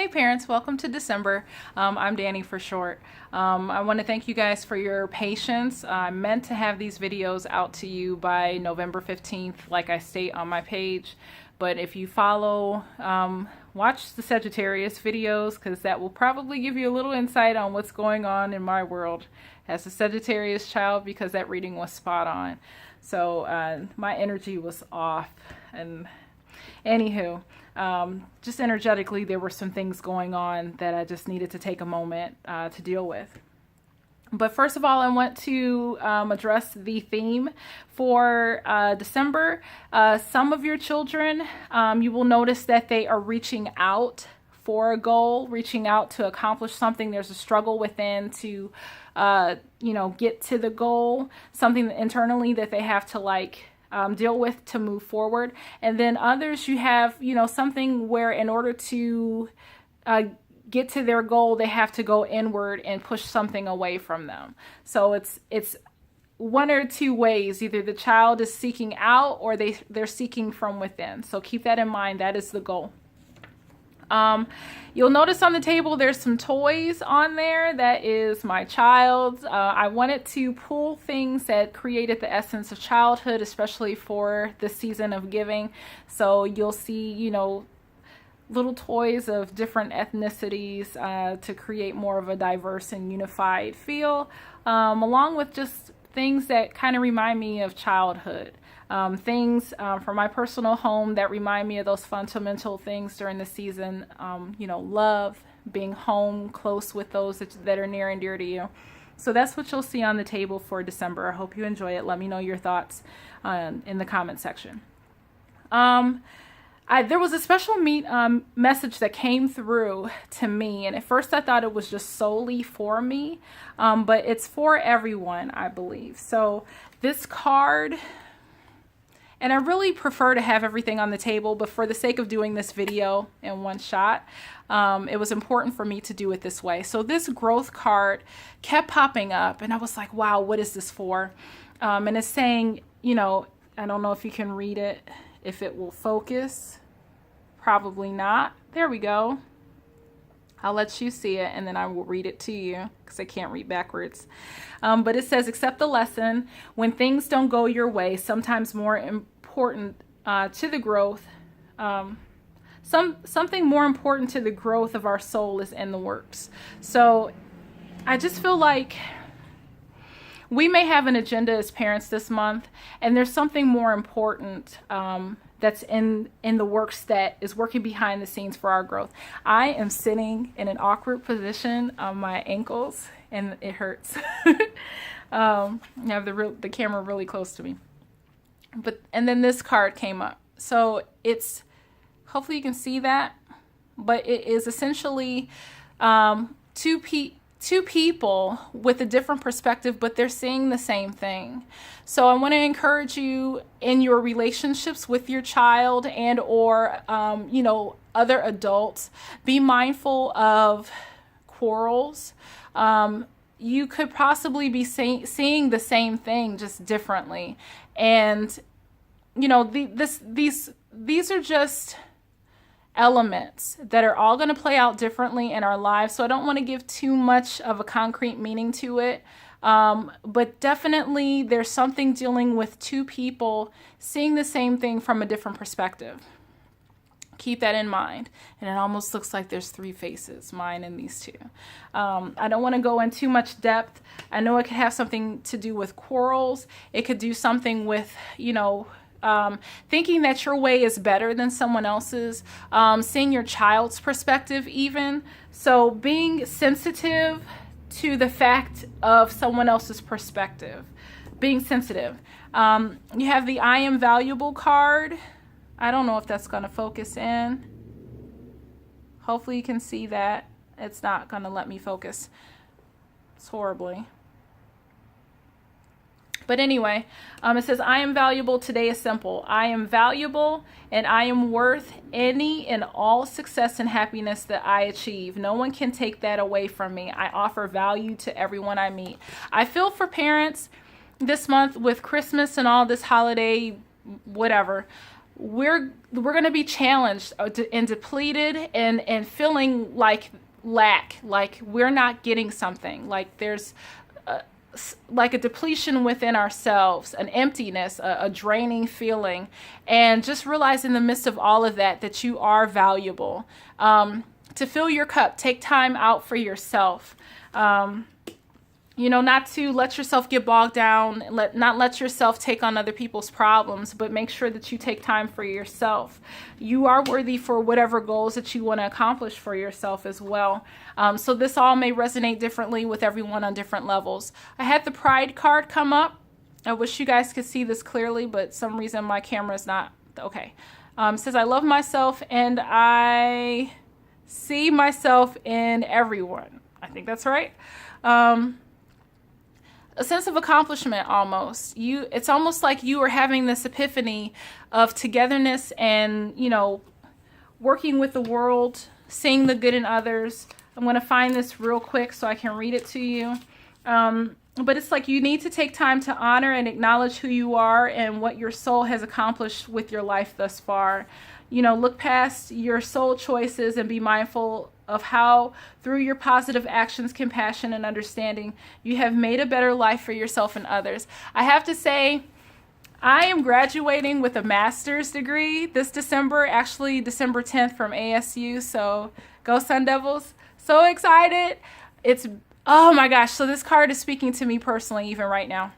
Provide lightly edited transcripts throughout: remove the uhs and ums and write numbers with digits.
parents, welcome to December. I'm Danny for short. I want to thank you guys for your patience. I meant to have these videos out to you by November 15th, like I state on my page. But if you follow, watch the Sagittarius videos, because that will probably give you a little insight on what's going on in my world as a Sagittarius child, because that reading was spot on. So my energy was off. And anywho, just energetically, there were some things going on that I just needed to take a moment to deal with. But first of all, I want to address the theme for December. Some of your children, you will notice that they are reaching out for a goal, reaching out to accomplish something. There's a struggle within to, get to the goal, something internally that they have to deal with to move forward. And then others, you have, something where in order to get to their goal, they have to go inward and push something away from them. So it's one or two ways. Either the child is seeking out or they're seeking from within. So keep that in mind. That is the goal. You'll notice on the table there's some toys on there. That is my child's. I wanted to pull things that created the essence of childhood, especially for the season of giving. So you'll see, little toys of different ethnicities to create more of a diverse and unified feel, along with just things that kind of remind me of childhood. Things from my personal home that remind me of those fundamental things during the season, love, being home, close with those that are near and dear to you. So that's what you'll see on the table for December. I hope you enjoy it. Let me know your thoughts in the comment section. There was a special message that came through to me, and at first I thought it was just solely for me, but it's for everyone, I believe. So this card, and I really prefer to have everything on the table, but for the sake of doing this video in one shot, it was important for me to do it this way. So this growth card kept popping up, and I was like, wow, what is this for? And it's saying, I don't know if you can read it, if it will focus. Probably not. There we go. I'll let you see it, and then I will read it to you because I can't read backwards. But it says, accept the lesson. When things don't go your way, sometimes more important to the growth, something more important to the growth of our soul is in the works. So I just feel like we may have an agenda as parents this month, and there's something more important that's in the works that is working behind the scenes for our growth. I am sitting in an awkward position on my ankles, and it hurts. I have the camera really close to me. And then this card came up. So it's, hopefully you can see that, but it is essentially two people with a different perspective, but they're seeing the same thing. So I want to encourage you in your relationships with your child and or other adults, be mindful of quarrels. You could possibly be seeing the same thing just differently, and these are just elements that are all going to play out differently in our lives. So I don't want to give too much of a concrete meaning to it. But definitely there's something dealing with two people seeing the same thing from a different perspective. Keep that in mind. And it almost looks like there's three faces, mine and these two. I don't want to go in too much depth. I know it could have something to do with quarrels. It could do something with, thinking that your way is better than someone else's, seeing your child's perspective even. So being sensitive to the fact of someone else's perspective, being sensitive. You have the I am valuable card. I don't know if that's going to focus in. Hopefully you can see that. It's not going to let me focus. It's horribly. But anyway, it says, I am valuable. Today is simple. I am valuable, and I am worth any and all success and happiness that I achieve. No one can take that away from me. I offer value to everyone I meet. I feel for parents this month with Christmas and all this holiday, whatever. we're going to be challenged and depleted and feeling like lack, like we're not getting something, like there's like a depletion within ourselves, an emptiness, a draining feeling, and just realize in the midst of all of that that you are valuable. To fill your cup, take time out for yourself. Not to let yourself get bogged down, not let yourself take on other people's problems, but make sure that you take time for yourself. You are worthy for whatever goals that you want to accomplish for yourself as well. So this all may resonate differently with everyone on different levels. I had the Pride card come up. I wish you guys could see this clearly, but some reason my camera is not okay. It says, I love myself and I see myself in everyone. I think that's right. A sense of accomplishment almost. It's almost like you are having this epiphany of togetherness and, working with the world, seeing the good in others. I'm going to find this real quick so I can read it to you. But it's like you need to take time to honor and acknowledge who you are and what your soul has accomplished with your life thus far. Look past your soul choices and be mindful of how, through your positive actions, compassion, and understanding, you have made a better life for yourself and others. I have to say, I am graduating with a master's degree this December, actually December 10th from ASU, so go Sun Devils. So excited. Oh my gosh, so this card is speaking to me personally even right now.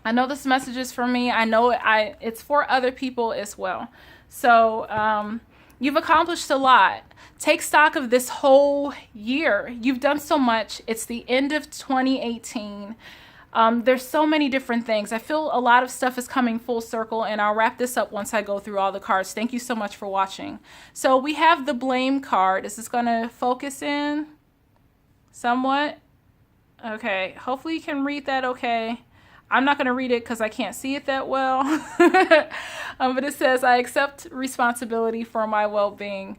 I know this message is for me. I know it's for other people as well. So you've accomplished a lot. Take stock of this whole year. You've done so much. It's the end of 2018. There's so many different things. I feel a lot of stuff is coming full circle, and I'll wrap this up once I go through all the cards. Thank you so much for watching. So we have the blame card. Is this going to focus in somewhat? Okay. Hopefully you can read that okay. I'm not going to read it because I can't see it that well. But it says, I accept responsibility for my well-being.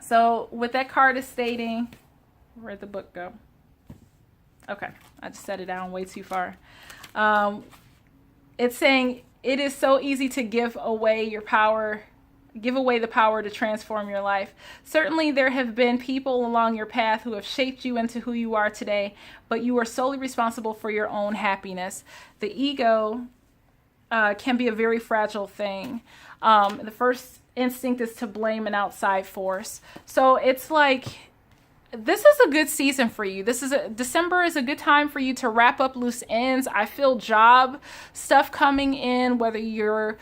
So what that card is stating, where'd the book go? Okay, I just set it down way too far. It's saying it is so easy to give away the power to transform your life. Certainly there have been people along your path who have shaped you into who you are today, but you are solely responsible for your own happiness. The ego can be a very fragile thing. The first instinct is to blame an outside force. So it's like, this is a good season for you. December is a good time for you to wrap up loose ends. I feel job stuff coming in, whether you're,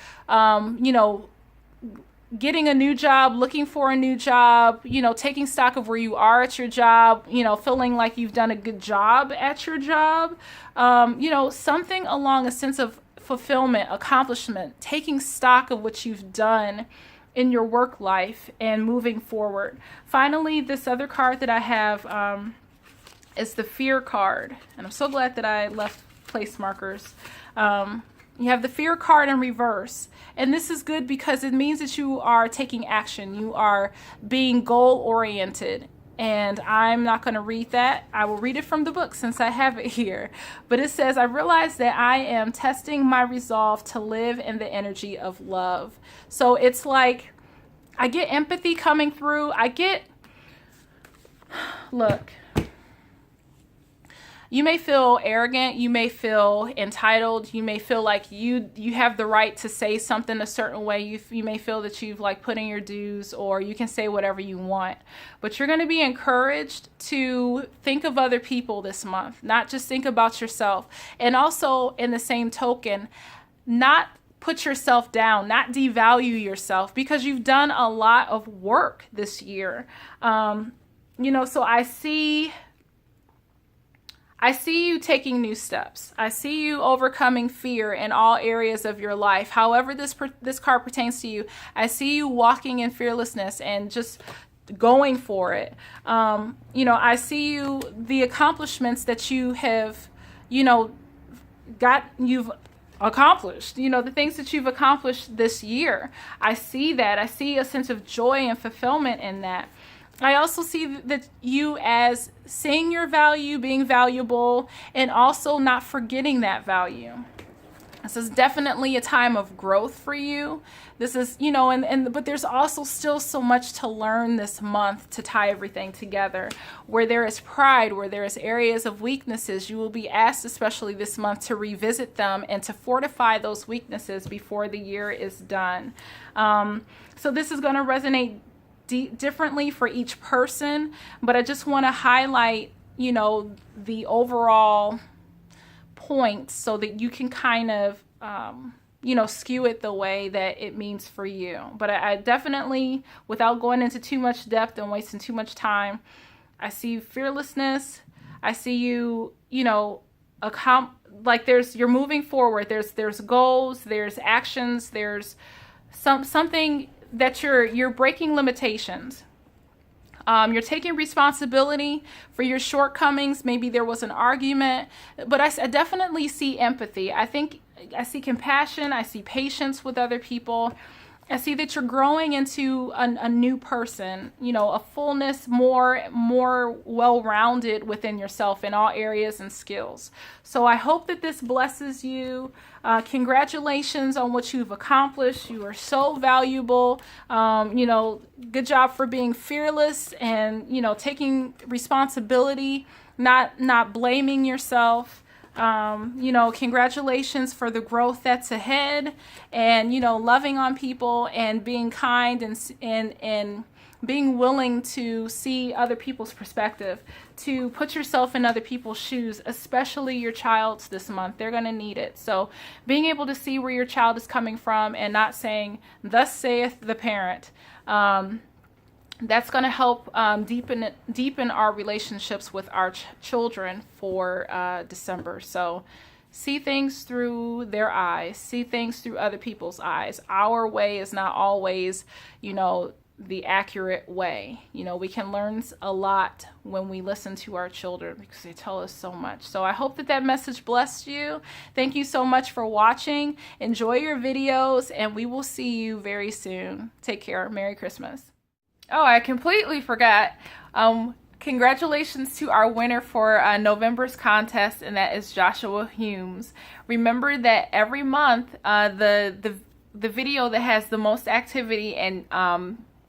getting a new job, looking for a new job, taking stock of where you are at your job, feeling like you've done a good job at your job, something along a sense of fulfillment, accomplishment, taking stock of what you've done in your work life and moving forward. Finally, this other card that I have is the fear card. And I'm so glad that I left place markers. You have the fear card in reverse. And this is good because it means that you are taking action. You are being goal-oriented. And I'm not going to read that. I will read it from the book since I have it here. But it says, I realize that I am testing my resolve to live in the energy of love. So it's like, I get empathy coming through. Look, you may feel arrogant, you may feel entitled, you may feel like you have the right to say something a certain way. You may feel that you've put in your dues, or you can say whatever you want. But you're going to be encouraged to think of other people this month, not just think about yourself. And also, in the same token, not put yourself down, not devalue yourself, because you've done a lot of work this year. So I see you taking new steps. I see you overcoming fear in all areas of your life. However this card pertains to you, I see you walking in fearlessness and just going for it. I see the accomplishments that you have, you've accomplished, the things that you've accomplished this year. I see that. I see a sense of joy and fulfillment in that. I also see that you as seeing your value, being valuable, and also not forgetting that value. This is definitely a time of growth for you. This is, you know, but there's also still so much to learn this month to tie everything together. Where there is pride, where there is areas of weaknesses, you will be asked, especially this month, to revisit them and to fortify those weaknesses before the year is done. So this is going to resonate differently for each person, but I just want to highlight, you know, the overall points so that you can kind of, you know, skew it the way that it means for you. But I definitely, without going into too much depth and wasting too much time, I see fearlessness. I see you, you know, like you're moving forward. There's goals, there's actions, there's something that you're breaking limitations. You're taking responsibility for your shortcomings. Maybe there was an argument, but I definitely see empathy. I see compassion. I see patience with other people. I see that you're growing into a new person, you know, a fullness, more well-rounded within yourself in all areas and skills. So I hope that this blesses you. Congratulations on what you've accomplished. You are so valuable. You know, good job for being fearless and, you know, taking responsibility, not blaming yourself. You know, congratulations for the growth that's ahead, and, you know, loving on people and being kind and being willing to see other people's perspective, to put yourself in other people's shoes, especially your child's this month. They're going to need it. So being able to see where your child is coming from and not saying, "Thus saith the parent," that's going to help deepen our relationships with our children for December. So see things through their eyes, see things through other people's eyes. Our way is not always, you know, the accurate way. You know, we can learn a lot when we listen to our children because they tell us so much. So I hope that message blessed you. Thank you so much for watching. Enjoy your videos, and we will see you very soon. Take care. Merry Christmas. Oh, I completely forgot. Congratulations to our winner for November's contest, and that is Joshua Humes. Remember that every month, the video that has the most activity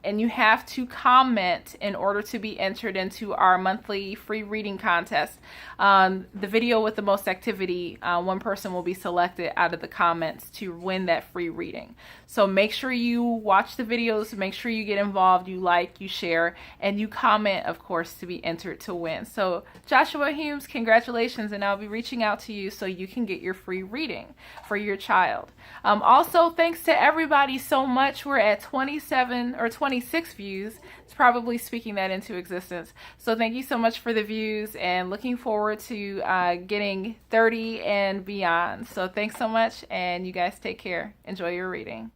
and you have to comment in order to be entered into our monthly free reading contest. The video with the most activity, one person will be selected out of the comments to win that free reading. So make sure you watch the videos, make sure you get involved, you like, you share, and you comment, of course, to be entered to win. So Joshua Humes, congratulations, and I'll be reaching out to you so you can get your free reading for your child. Also, thanks to everybody so much. We're at 27 or 26 views. It's probably speaking that into existence. So thank you so much for the views, and looking forward to getting 30 and beyond. So thanks so much, and you guys take care. Enjoy your reading.